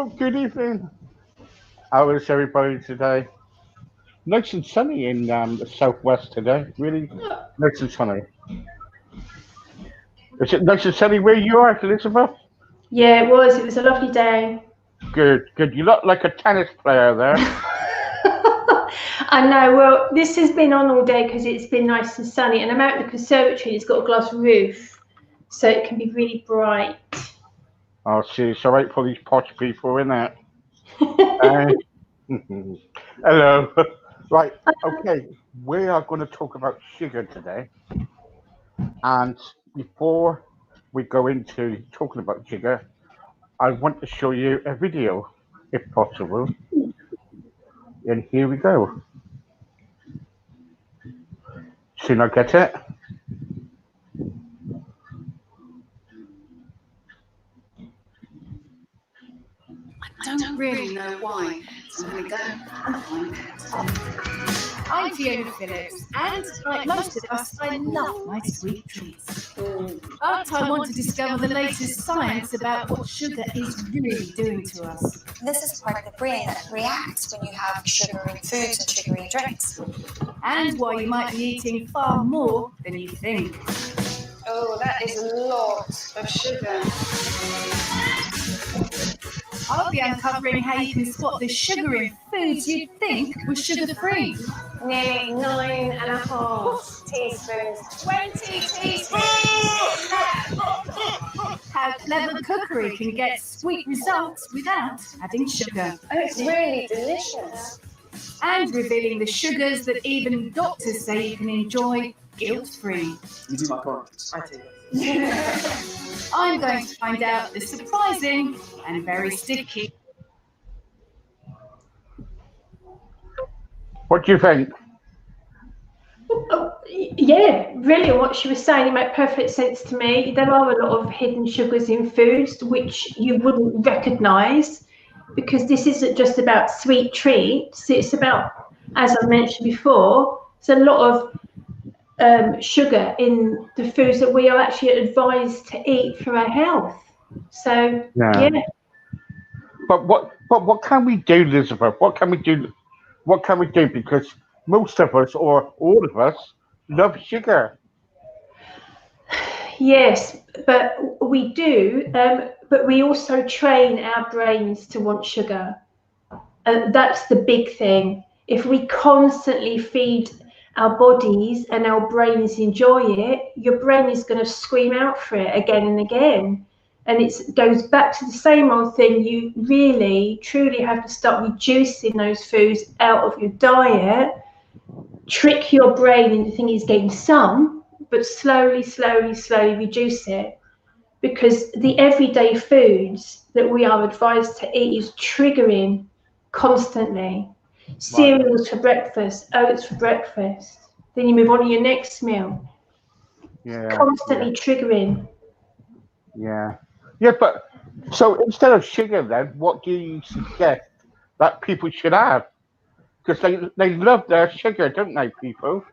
Hello, good evening. How is everybody today? Nice and sunny in the southwest today. Really nice and sunny. Is it nice and sunny where you are, Elizabeth? Yeah, it was. It was a lovely day. Good, good. You look like a tennis player there. I know. Well, this has been on all day because it's been nice and sunny, and I'm out in the conservatory. It's got a glass roof, so it can be really bright. Oh, see, it's all right for these posh people, isn't it? Uh, hello. Right, okay. We are going to talk about sugar today. And before we go into talking about sugar, I want to show you a video, if possible. And here we go. Soon I get it. I don't really know why, so I'm going to go and find out. I'm Fiona Phillips, and like most of us, I love my sweet treats. But I want to discover the latest science about what sugar is really doing to us. This is part of the brain that reacts when you have sugary foods and sugary drinks. And why you might be eating far more than you think. Oh, that is a lot of sugar. I'll be uncovering how you can spot the sugar in foods you'd think were sugar-free. Nearly 9.5 teaspoons. 20 teaspoons! How clever cookery can get sweet results without adding sugar. Oh, it's really delicious. And revealing the sugars that even doctors say you can enjoy guilt-free. You do my products. I take it. I'm going to find out the surprising and very sticky. What do you think? Yeah, really, what she was saying, it made perfect sense to me. There are a lot of hidden sugars in foods which you wouldn't recognise, because this isn't just about sweet treats. It's about, as I mentioned before, there's a lot of sugar in the foods that we are actually advised to eat for our health. So yeah. But what can we do, Elizabeth? What can we do? What can we do? Because most of us, or all of us, love sugar. Yes, but we do. But we also train our brains to want sugar. That's the big thing. If we constantly feed our bodies and our brains enjoy it, your brain is going to scream out for it again and again. And it goes back to the same old thing. You really, truly have to start reducing those foods out of your diet, trick your brain into thinking it's getting some, but slowly reduce it. Because the everyday foods that we are advised to eat is triggering constantly. Cereals for breakfast, oats for breakfast. Then you move on to your next meal. Constantly triggering. Yeah. Yeah, but so instead of sugar, then what do you suggest that people should have? Because they love their sugar, don't they, people?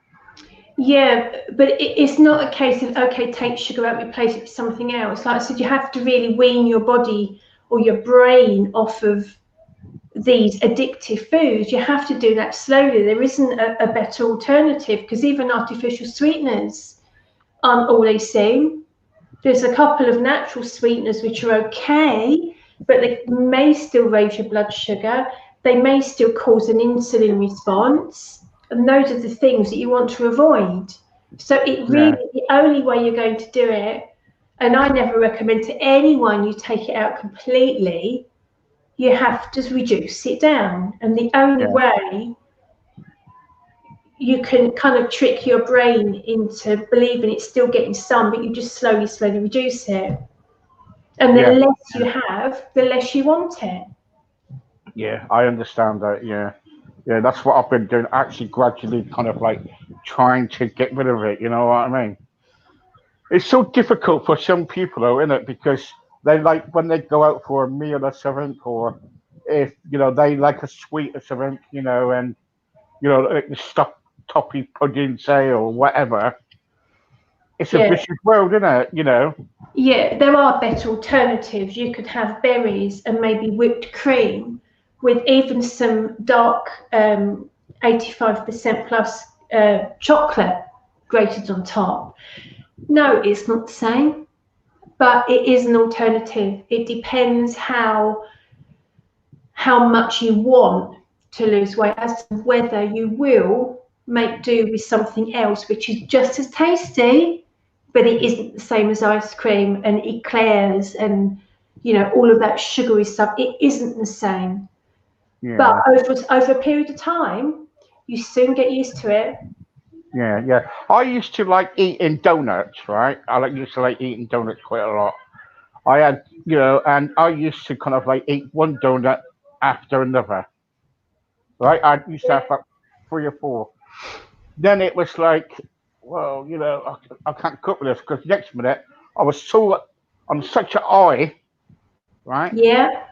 Yeah, but it's not a case of, okay, take sugar out, replace it with something else. Like I said, you have to really wean your body or your brain off of these addictive foods. You have to do that slowly. There isn't a better alternative, because even artificial sweeteners aren't all they seem. There's a couple of natural sweeteners which are okay, but they may still raise your blood sugar. They may still cause an insulin response. And those are the things that you want to avoid. So it really, the only way you're going to do it, and I never recommend to anyone you take it out completely, you have to reduce it down. And the only way you can kind of trick your brain into believing it's still getting some, but you just slowly reduce it. And the less you have, the less you want it. Yeah, I understand that. Yeah, that's what I've been doing. Actually, gradually, kind of like trying to get rid of it. You know what I mean? It's so difficult for some people, though, isn't it? Because they like when they go out for a meal or something, or if they like a sweet or something, and like the stuff toppy pudding, say, or whatever. it's a vicious world, isn't it? You know. Yeah, there are better alternatives. You could have berries and maybe whipped cream with even some dark 85% plus chocolate grated on top. No, it's not the same, but it is an alternative. It depends how much you want to lose weight as to whether you will make do with something else, which is just as tasty, but it isn't the same as ice cream and eclairs and, you know, all of that sugary stuff. It isn't the same. Yeah. But over a period of time, you soon get used to it. Yeah, yeah. I used to like eating donuts, right? Used to like eating donuts quite a lot. I had, you know, and I used to kind of like eat one donut after another, right? I used to have like 3 or 4. Then it was like, well, you know, I can't cook with this because next minute I was so on such a high, right? Yeah,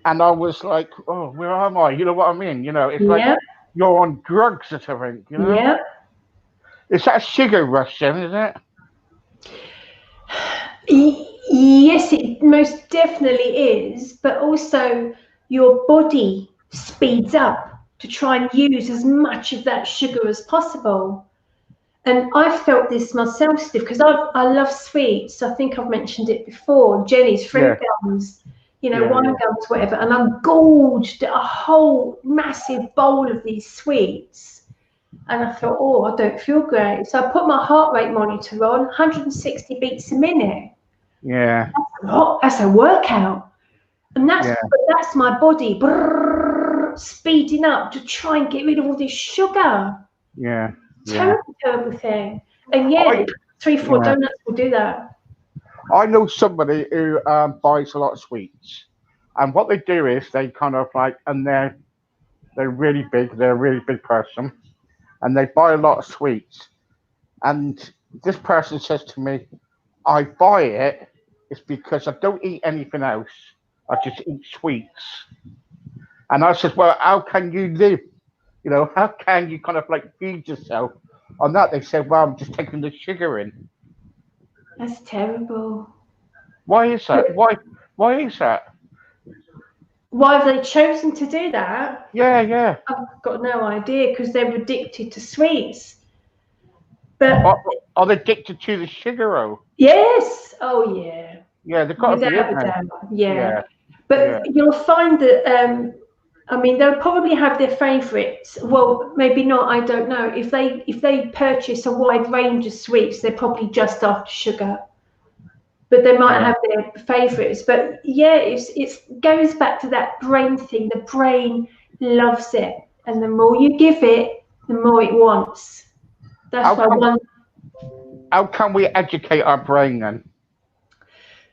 And I was like, oh, where am I? You know what I mean? You know, it's like yeah, you're on drugs or something, you know? yeah. Is that a sugar rush then, is it? Yes, it most definitely is, but also your body speeds up to try and use as much of that sugar as possible. And I felt this myself, Steve, because I love sweets. I think I've mentioned it before. Jenny's fruit gums, you know, wine gums, whatever. And I'm gorged a whole massive bowl of these sweets. And I thought, oh, I don't feel great. So I put my heart rate monitor on, 160 beats a minute. Yeah. That's a workout. And that's my body speeding up to try and get rid of all this sugar. Yeah. Terrible thing. And 3-4 donuts will do that. I know somebody who buys a lot of sweets, and what they do is they kind of like, and they're really big. They're a really big person, and they buy a lot of sweets. And this person says to me, "I buy it. It's because I don't eat anything else. I just eat sweets." And I said, "Well, how can you live? You know, how can you kind of like feed yourself on that?" They said, "Well, I'm just taking the sugar in." That's terrible. Why is that? Why is that? Why have they chosen to do that? Yeah. I've got no idea, because they're addicted to sweets. But are they addicted to the sugar? Oh, yes. Oh, yeah. yeah, they've got to be. Without a doubt. Yeah. But Yeah. you'll find that I mean, they'll probably have their favourites. Well, maybe not. I don't know. If they purchase a wide range of sweets, they're probably just after sugar. But they might have their favourites. But yeah, it goes back to that brain thing. The brain loves it, and the more you give it, the more it wants. That's how can we educate our brain then?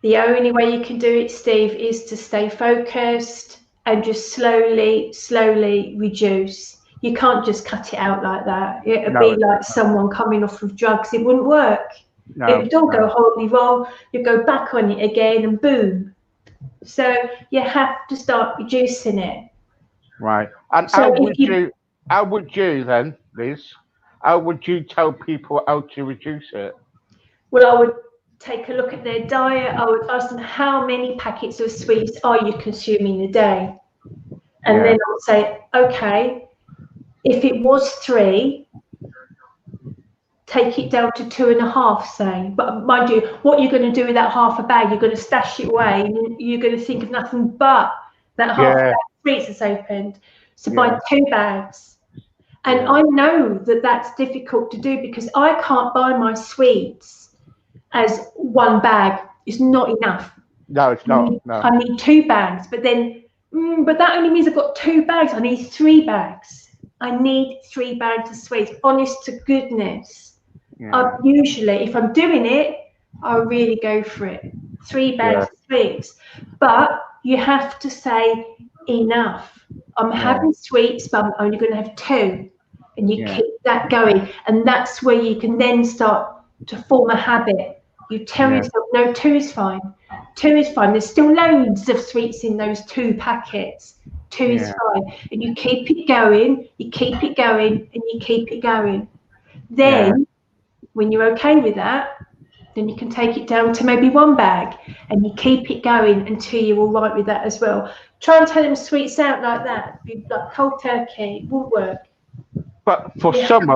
The only way you can do it, Steve, is to stay focused and just slowly reduce. You can't just cut it out like that. It would be like someone coming off of drugs. It wouldn't work. It would all go horribly wrong. You go back on it again and boom. So you have to start reducing it. Right. And so how would you then, Liz, how would you tell people how to reduce it? Well, I would take a look at their diet. I would ask them, how many packets of sweets are you consuming a day? And then I would say, okay, if it was 3, take it down to 2.5, say. But mind you, what you're going to do with that half a bag, you're going to stash it away, and you're going to think of nothing but that half a bag of sweets that's opened. So buy 2 bags. And I know that that's difficult to do, because I can't buy my sweets as 1 bag. It's not enough. No, it's not. No. I need 2 bags, but then, but that only means I've got 2 bags. I need 3 bags. I need 3 bags of sweets. Honest to goodness. I usually, if I'm doing it, I really go for it. 3 bags of sweets. But you have to say enough. I'm having sweets, but I'm only going to have 2. And you keep that going. And that's where you can then start to form a habit. You tell yourself, no, 2 is fine. 2 is fine. There's still loads of sweets in those 2 packets. 2 is fine. And you keep it going, you keep it going, and you keep it going. Then, when you're okay with that, then you can take it down to maybe 1 bag, and you keep it going until you're all right with that as well. Try and take them sweets out like that, like cold turkey, it won't work. But for some,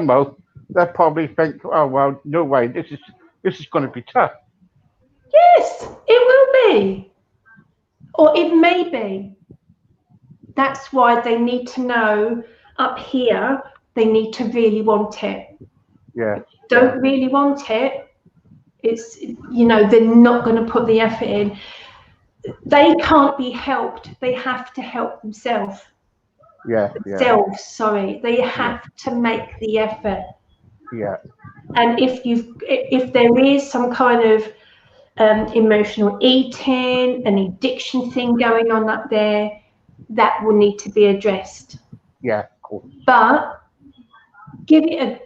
they'll probably think, oh well, no way, this is going to be tough. Yes, it will be, or it may be. That's why they need to know up here. They need to really want it. Yeah. Don't really want it. It's, they're not going to put the effort in. They can't be helped. They have to help themselves. Yeah. Sorry, they have to make the effort. Yeah. And if there is some kind of emotional eating, an addiction thing going on up there, that will need to be addressed. Yeah, cool. But give it a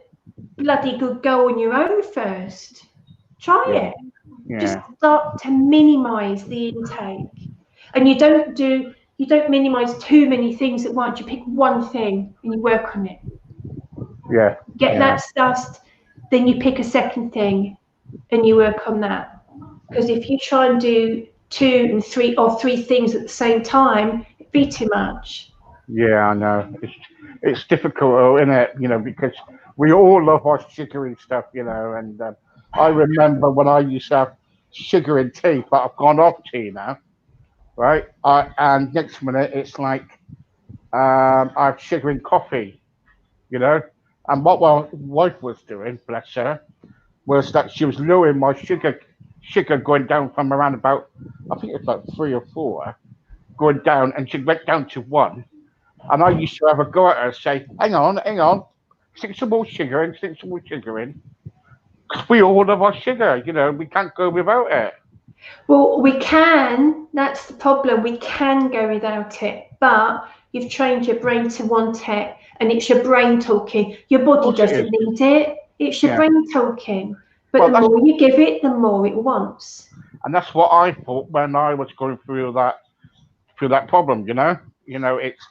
bloody good go on your own first. Try it. Yeah. Just start to minimize the intake. And you don't minimize too many things at once. You pick one thing and you work on it. Yeah. Get that stuffed, then you pick a second thing and you work on that. Because if you try and do 2 and 3 or 3 things at the same time, it'd be too much. Yeah, I know. It's difficult, isn't it? Because we all love our sugary stuff, and I remember when I used to have sugar in tea, but I've gone off tea now, right? And next minute it's like I have sugar in coffee, And what my wife was doing, bless her, was that she was lowering my sugar going down from around about, I think it's like 3 or 4, going down, and she went down to 1. And I used to have a go at her and say, hang on, stick some more sugar in. Because we all love our sugar, we can't go without it. Well, we can, that's the problem. We can go without it, but you've trained your brain to want it, and it's your brain talking. Your body doesn't need it. It's your brain talking. But the more you give it, the more it wants. And that's what I thought when I was going through that problem, it's,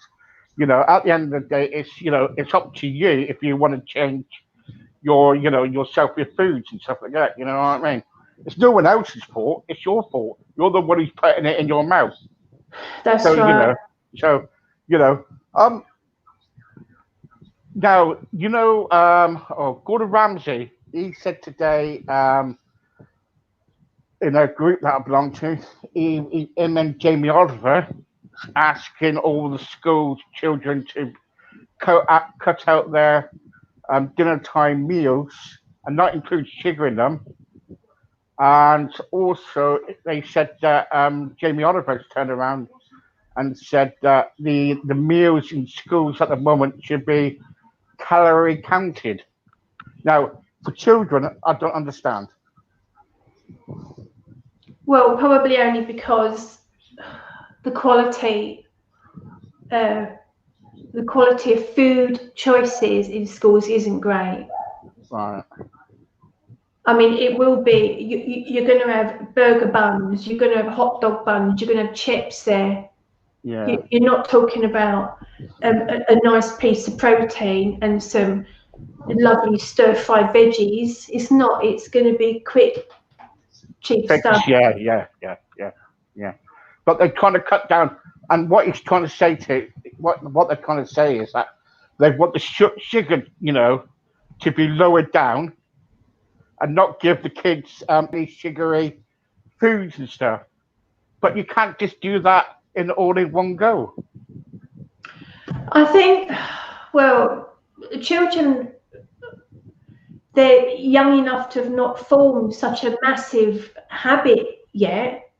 at the end of the day, it's up to you if you want to change yourself, your foods and stuff like that. You know what I mean? It's no one else's fault. It's your fault. You're the one who's putting it in your mouth. That's right. Now, Gordon Ramsay, he said today, in a group that I belong to, him and Jamie Oliver asking all the schools children to cut out their dinner time meals and not include sugar in them. And also, they said that Jamie Oliver's turned around and said that the meals in schools at the moment should be calorie counted. Now, for children, I don't understand. Well, probably only because the quality of food choices in schools isn't great. Right. I mean, it will be, you're going to have burger buns, you're going to have hot dog buns, you're going to have chips there. Yeah. You're not talking about a nice piece of protein and some lovely stir-fried veggies. It's not. It's going to be quick, cheap stuff. Yeah. But they kind of cut down. And what he's trying to say what they're trying to say is that they want the sugar, to be lowered down and not give the kids these sugary foods and stuff. But you can't just do that all in one go. I think, well, children, they're young enough to have not formed such a massive habit yet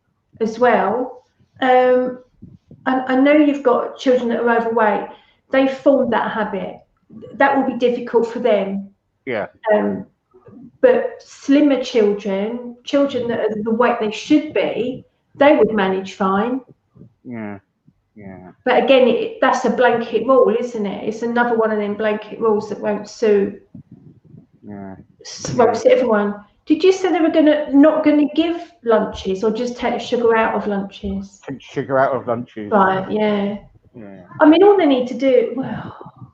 as well. I know you've got children that are overweight. They've formed that habit. That will be difficult for them. Yeah. But slimmer children that are the weight they should be, they would manage fine. Yeah. But again, that's a blanket rule, isn't it? It's another one of them blanket rules that won't suit. Yeah. Won't suit everyone. Did you say they were not gonna give lunches, or just take sugar out of lunches? Take sugar out of lunches. Right. Yeah. Yeah. I mean, all they need to do. Well,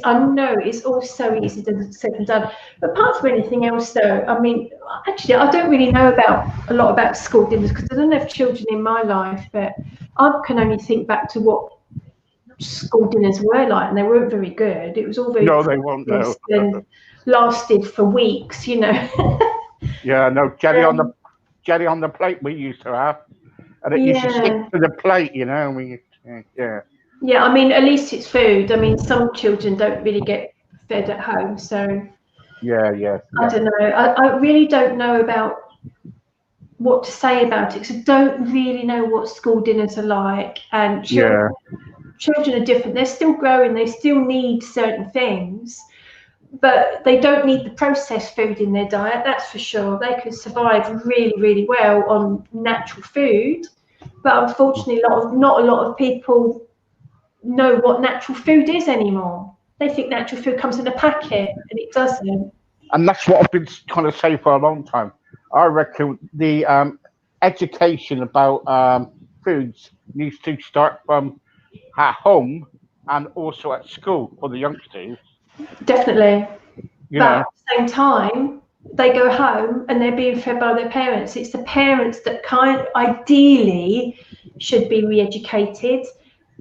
I know it's all so easy to said and done. But apart from anything else, though, I mean, actually, I don't really know a lot about school dinners because I don't have children in my life. But I can only think back to what school dinners were like, and they weren't very good. It was all very No, they won't. No. and lasted for weeks, you know. Yeah, no jelly on the plate we used to have, and it used to stick to the plate, you know. Yeah. Yeah, I mean, at least it's food. I mean, some children don't really get fed at home, so Yeah. I don't know. I really don't know about what to say about it because I don't really know what school dinners are like, and children are different. They're still growing. They still need certain things, but they don't need the processed food in their diet. That's for sure. They can survive really, really well on natural food, but unfortunately, not a lot of people know what natural food is anymore. They think natural food comes in a packet, and it doesn't. And that's what I've been trying to say for a long time. I reckon the education about foods needs to start from at home and also at school for the youngsters. Definitely. You But know, at the same time, they go home and they're being fed by their parents. It's the parents that ideally should be re-educated.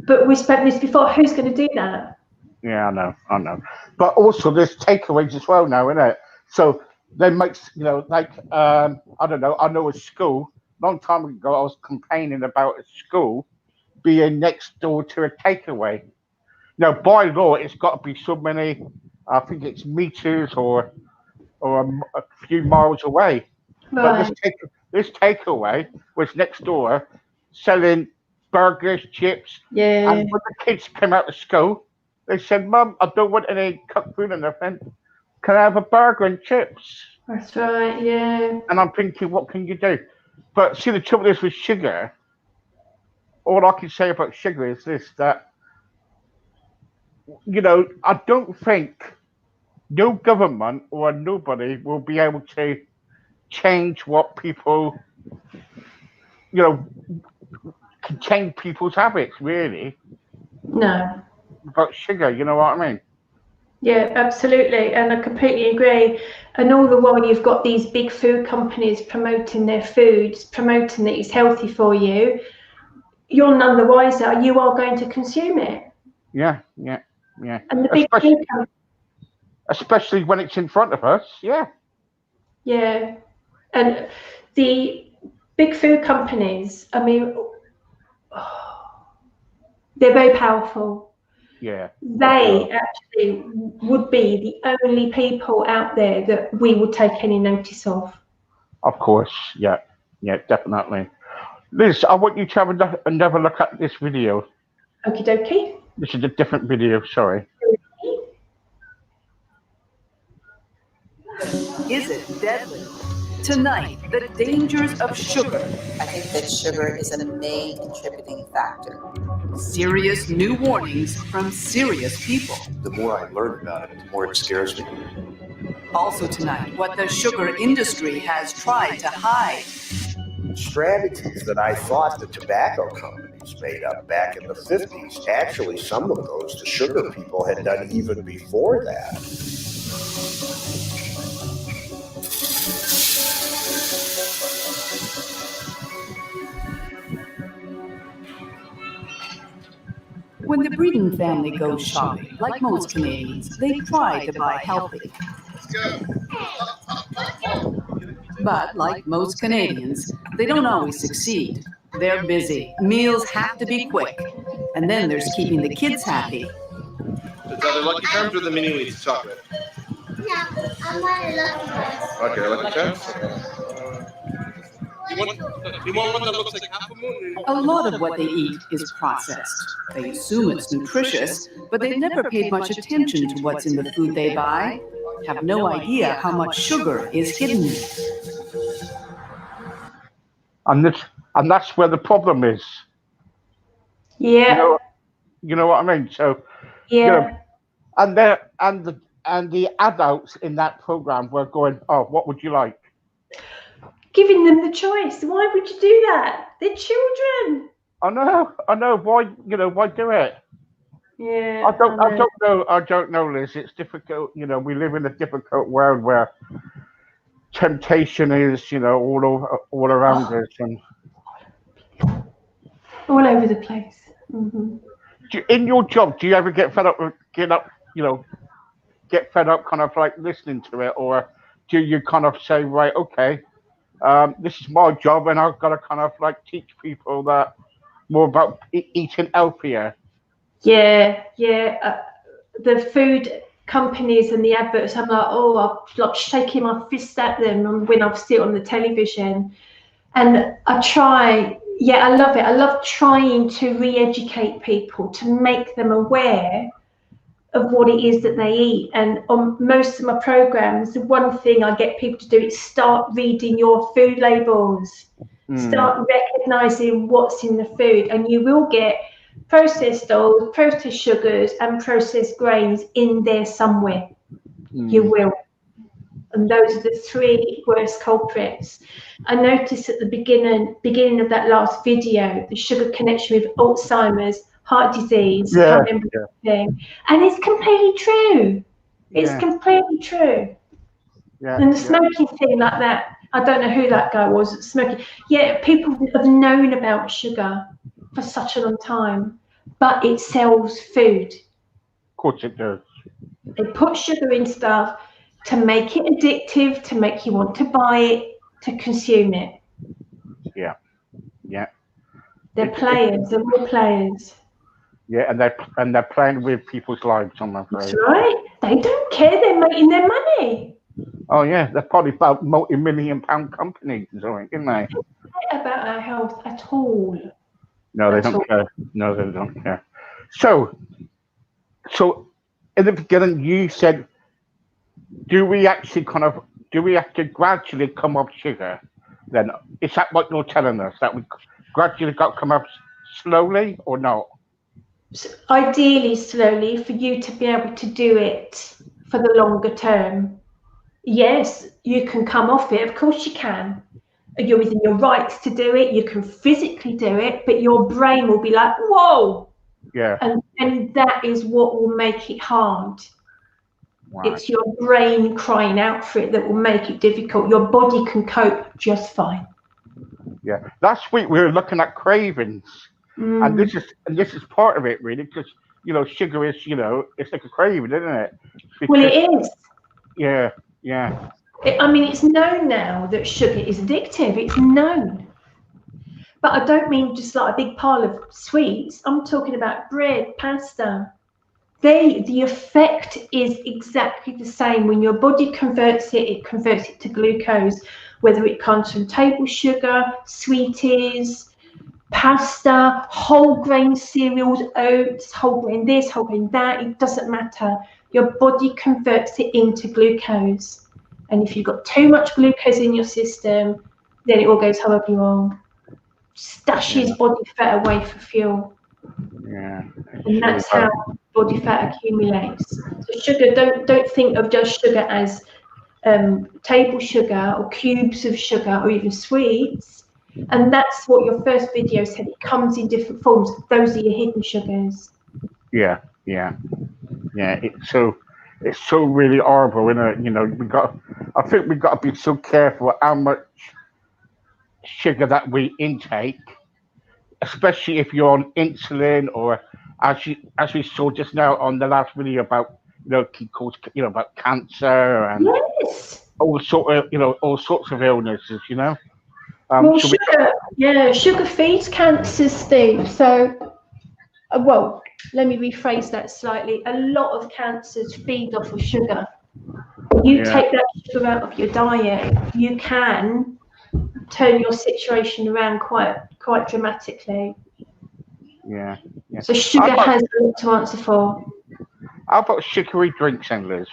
But we've spoken this before. Who's going to do that? yeah, I know. But also, there's takeaways as well now, isn't it? So they make, like I don't know. I know a school. Long time ago, I was complaining about a school being next door to a takeaway. Now, by law, it's got to be so many. I think it's meters or a few miles away. But Right. this takeaway was next door, selling burgers, chips, Yeah. and when the kids came out of school, they said, "Mum, I don't want any cooked food or nothing. Can I have a burger and chips?" That's right. Yeah. And I'm thinking, what can you do? But see, the trouble is with sugar. All I can say about sugar is this: that I don't think no government or nobody will be able to change what people, you know, can change people's habits really No. about sugar. You know what I mean? Yeah, absolutely. And I completely agree. And all the while you've got these big food companies promoting their foods, promoting that it's healthy for you, you're none the wiser. You are going to consume it. Yeah. And the big food companies, Especially when it's in front of us. Yeah. yeah. And the big food companies, I mean, they're very powerful. Yeah. They actually would be the only people out there that we would take any notice of. Of course. Yeah. Yeah. Definitely. Liz, I want you to have another look at this video. Okie dokie. This is a different video. Sorry. Is it deadly? Tonight, the dangers of sugar. I think that sugar is a main contributing factor. Serious new warnings from serious people. The more I learn about it, the more it scares me. Also tonight, what the sugar industry has tried to hide. Strategies that I thought the tobacco companies made up back in the 50s, actually some of those the sugar people had done even before that. When the Breeden family goes shopping, like most Canadians, they try to buy healthy. But like most Canadians, they don't always succeed. They're busy. Meals have to be quick. And then there's keeping the kids happy. It's either Lucky Charms or the mini wheats chocolate. No, I want a Lucky Charms. Okay, Lucky Charms. You want one that looks like half a moon? A lot of what they eat is processed. They assume it's nutritious, but they've never paid much attention to what's in the food they buy, have no idea how much sugar is hidden in it. And that's where the problem is. Yeah. You know what I mean? So Yeah. and the adults in that program were going, "Oh, what would you like?" Giving them the choice. Why would you do that? They're children. I know. Why do it? Yeah. I don't know, Liz. It's difficult. You know, we live in a difficult world where temptation is, you know, all around us. And All over the place. in your job, do you ever get fed up with get fed up kind of like listening to it, or do you kind of say, right, okay, this is my job, and I've got to kind of like teach people that more about eating healthier? Yeah. The food companies and the adverts, I'm like, oh, I'm like shaking my fist at them when I see it on the television. And I try, I love it. I love trying to re-educate people, to make them aware of what it is that they eat. And on most of my programs, the one thing I get people to do is start reading your food labels. Start recognizing what's in the food, and you will get processed oils, processed sugars, and processed grains in there somewhere. You will. And those are the three worst culprits. I noticed at the beginning of that last video, the sugar connection with Alzheimer's, heart disease, can't remember the thing. And it's completely true. It's completely true. And the smoking thing like that, I don't know who that guy was smoking. Yeah, people have known about sugar for such a long time, but it sells food. Of course it does. They put sugar in stuff to make it addictive, to make you want to buy it, to consume it. Yeah. They're players. They're all players. Yeah, and they're playing with people's lives, I'm afraid. That's right. They don't care. They're making their money. Oh yeah, they're probably about multi-million-pound companies, isn't they? About our health at all. No, they don't care. No, they don't care. So in the beginning, you said, do we have to gradually come off sugar? Then is that what you're telling us, that we gradually got to come off slowly, or not? So ideally, slowly, for you to be able to do it for the longer term. Yes, you can come off it. Of course, you can. You're within your rights to do it. You can physically do it, but your brain will be like, whoa. Yeah. And that is what will make it hard. Right. It's your brain crying out for it that will make it difficult. Your body can cope just fine. Yeah. Last week we were looking at cravings, and this is part of it, really, because sugar is it's like a craving, isn't it? Because, well, it is. Yeah. It's known now that sugar is addictive. It's known. But I don't mean just like a big pile of sweets. I'm talking about bread, pasta. The effect is exactly the same. When your body converts it converts it to glucose, whether it comes from table sugar, sweeties, pasta, whole grain cereals, oats, whole grain this, whole grain that. It doesn't matter. Your body converts it into glucose. And if you've got too much glucose in your system, then it all goes horribly wrong. Stashes body fat away for fuel. Yeah. And that's how body fat accumulates. So sugar, don't think of just sugar as table sugar or cubes of sugar or even sweets. And that's what your first video said. It comes in different forms. Those are your hidden sugars. Yeah. It's so really horrible, isn't it? I think we got to be so careful how much sugar that we intake, especially if you're on insulin, or as we saw just now on the last video about about cancer and all sorts of illnesses. Well, sugar feeds cancer, Steve. So, let me rephrase that slightly. A lot of cancers feed off of sugar. You take that sugar out of your diet, you can turn your situation around quite dramatically. Yeah. So sugar has a lot to answer for. How about sugary drinks, Liz?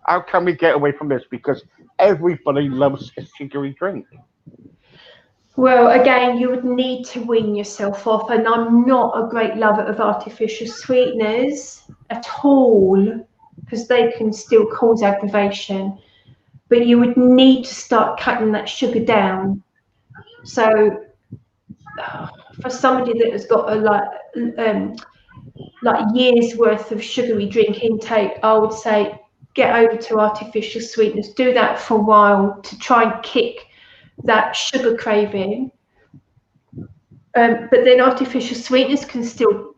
How can we get away from this? Because everybody loves a sugary drink. Well, again, you would need to wean yourself off, and I'm not a great lover of artificial sweeteners at all, because they can still cause aggravation. But you would need to start cutting that sugar down. So for somebody that has got like years worth of sugary drink intake, I would say get over to artificial sweetness. Do that for a while to try and kick that sugar craving. But then artificial sweetness can still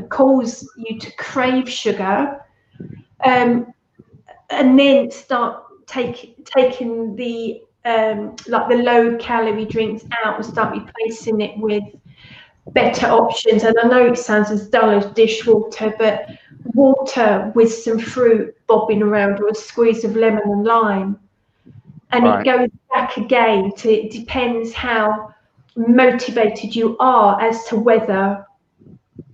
cause you to crave sugar, and then start taking the like the low calorie drinks out and start replacing it with better options. And I know it sounds as dull as dishwater, but water with some fruit bobbing around or a squeeze of lemon and lime. And it goes back again to, it depends how motivated you are as to whether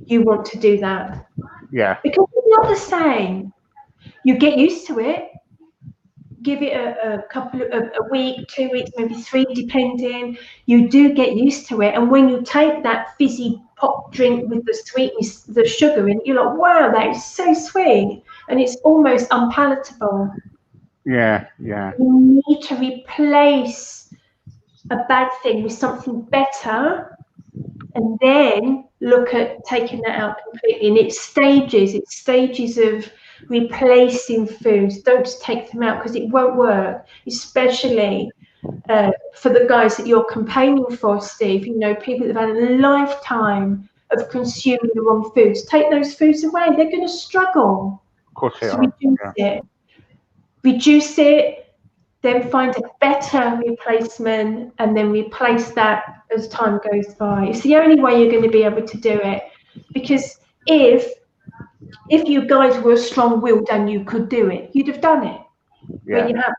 you want to do that. Yeah. Because it's not the same. You get used to it. Give it a couple of a week, 2 weeks, maybe 3, depending. You do get used to it. And when you take that fizzy pop drink with the sweetness, the sugar in it, you're like, wow, that is so sweet. And it's almost unpalatable. Yeah. You need to replace a bad thing with something better, and then look at taking that out completely. And it's stages of replacing foods. Don't just take them out because it won't work, especially for the guys that you're campaigning for, Steve. You know, people that have had a lifetime of consuming the wrong foods. Take those foods away, they're going to struggle. Of course they So are. reduce it, then find a better replacement, and then replace that as time goes by. It's the only way you're going to be able to do it. Because if you guys were strong-willed and you could do it, you'd have done it. Yeah. But you haven't.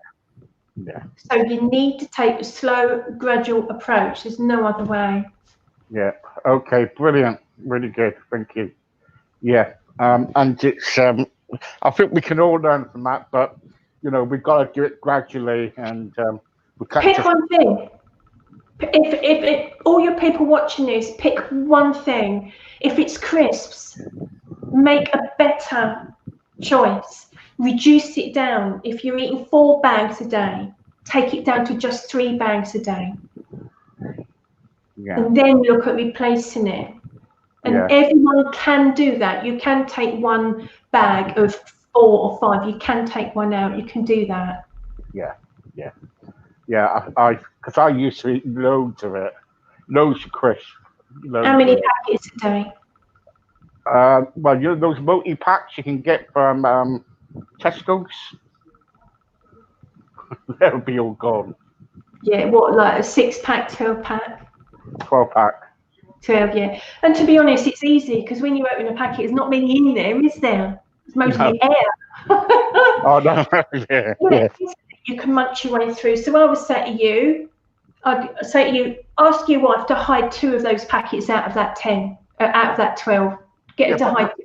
Yeah. So you need to take a slow, gradual approach. There's no other way. Yeah. Okay. Brilliant. Really good. Thank you. Yeah. And it's I think we can all learn from that, but you know, we've got to do it gradually, and we can't Pick just... one thing. If all your people watching this, pick one thing. If it's crisps, make a better choice. Reduce it down. If you're eating 4 bags a day, take it down to just 3 bags a day. Yeah. And then look at replacing it. And everyone can do that. You can take 1 bag of 4 or 5. You can take one out. You can do that. Yeah. Because I used to eat loads of it, loads of crisps. How many packets a day? Well, you know those multi-packs you can get from Tesco's? They'll be all gone. Yeah, what, like a 6-pack, 12-pack? 12-pack. 12, yeah. And to be honest, it's easy because when you open a packet, there's not many in there, is there? It's mostly air. Oh, no. Yeah. You can munch your way through. So I would say to you, ask your wife to hide 2 of those packets out of that 10, out of that 12. Get her to hide 2.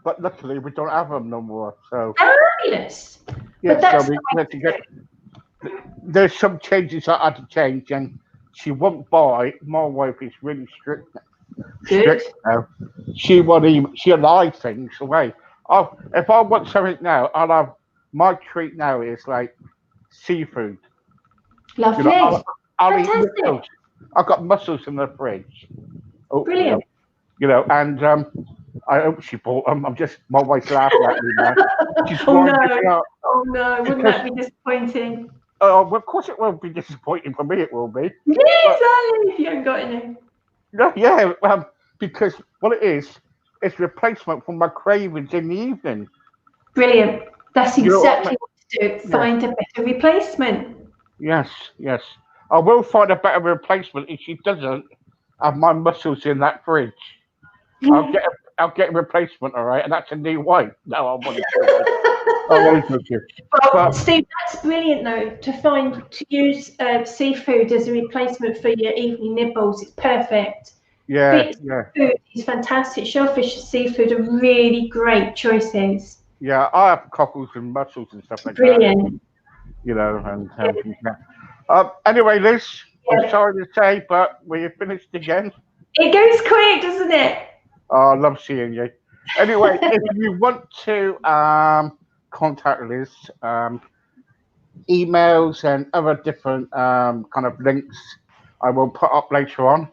But luckily, we don't have them no more. So. Fabulous. Yeah, but that's so we had to get. There's some changes I had to change, and she won't buy. My wife is really strict now. She won't even. She'll hide things away. If I want something now, I'll have my treat now is like seafood. Lovely. You know, I'll eat mussels. I've got mussels in the fridge. Brilliant. You know, and I hope she bought them. My wife's laughing at me now. Oh no! Wouldn't that be disappointing? Oh, well, of course it won't be disappointing for me. It will be. Yes, if you haven't got any. No, yeah, because what it is, it's replacement for my cravings in the evening. Brilliant. That's exactly what to do. Find a better replacement. Yes. I will find a better replacement if she doesn't have my mussels in that fridge. I'll get a replacement, all right, and that's a new wife. No, I want to. Well, Steve, that's brilliant though. To use seafood as a replacement for your evening nibbles. It's perfect. Yeah. Food is fantastic. Shellfish and seafood are really great choices. Yeah, I have cockles and mussels and stuff like that. Brilliant. You know, and anyway, Liz, I'm sorry to say, but we finished again. It goes quick, doesn't it? Oh, I love seeing you. Anyway, if you want to contact Liz, emails and other different kind of links I will put up later on.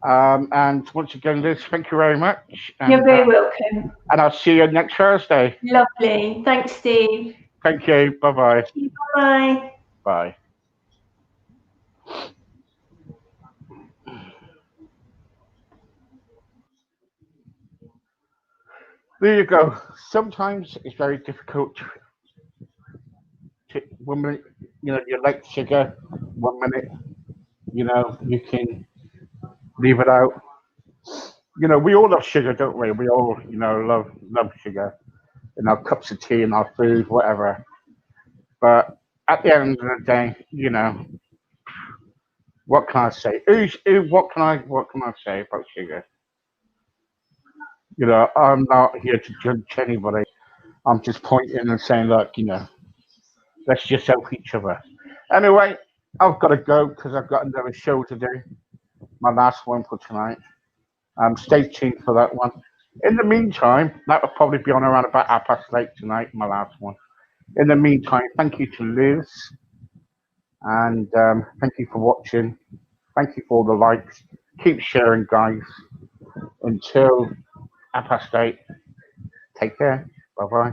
And once again, Liz, thank you very much. And, You're very welcome. And I'll see you next Thursday. Lovely. Thanks, Steve. Thank you. Bye-bye. Bye. Bye. There you go. Sometimes it's very difficult to 1 minute, you like sugar, 1 minute, you can leave it out. We all love sugar, don't we? We all, love sugar in our cups of tea, in our food, whatever. But at the end of the day, what can I say? What can I say about sugar? I'm not here to judge anybody. I'm just pointing and saying, look, let's just help each other. Anyway, I've got to go because I've got another show to do. My last one for tonight. Stay tuned for that one. In the meantime, that will probably be on around about 8:30 tonight, my last one. In the meantime, thank you to Liz. And thank you for watching. Thank you for all the likes. Keep sharing, guys. Until 8:30. Take care. Bye-bye.